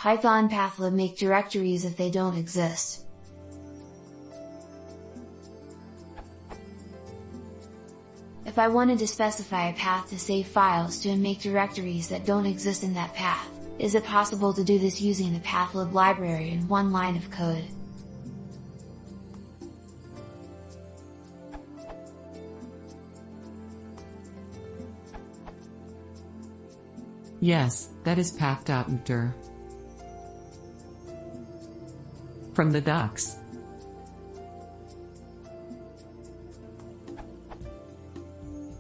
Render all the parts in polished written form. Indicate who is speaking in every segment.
Speaker 1: Python pathlib make directories if they don't exist. If I wanted to specify a path to save files to and make directories that don't exist in that path, is it possible to do this using the pathlib library in one line of code?
Speaker 2: Yes, that is path.mdir. From the docs.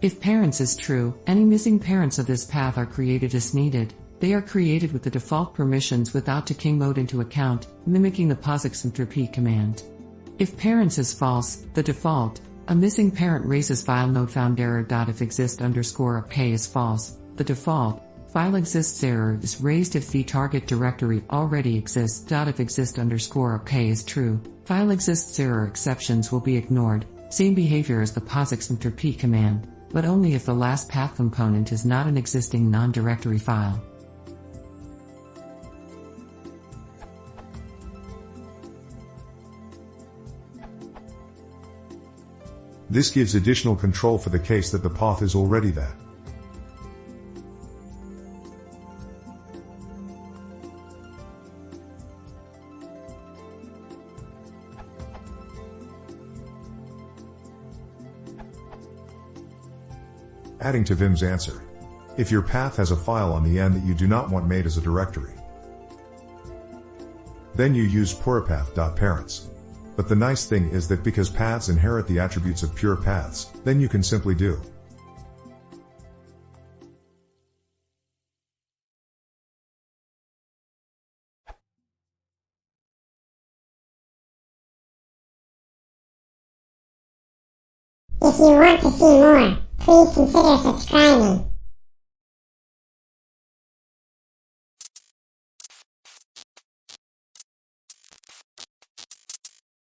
Speaker 2: If parents is true, any missing parents of this path are created as needed. They are created with the default permissions without taking mode into account, mimicking the POSIX command. If parents is false, the default, a missing parent raises file node found error. If exist_ok is false, the default, file exists error is raised if the target directory already exists. If exist_ok is true, file exists error exceptions will be ignored, same behavior as the POSIX command, but only if the last path component is not an existing non-directory file.
Speaker 3: This gives additional control for the case that the path is already there. Adding to Vim's answer. If your path has a file on the end that you do not want made as a directory, then you use purepath.parents. But the nice thing is that because paths inherit the attributes of pure paths, then you can simply do
Speaker 4: If you want to see more, please consider subscribing.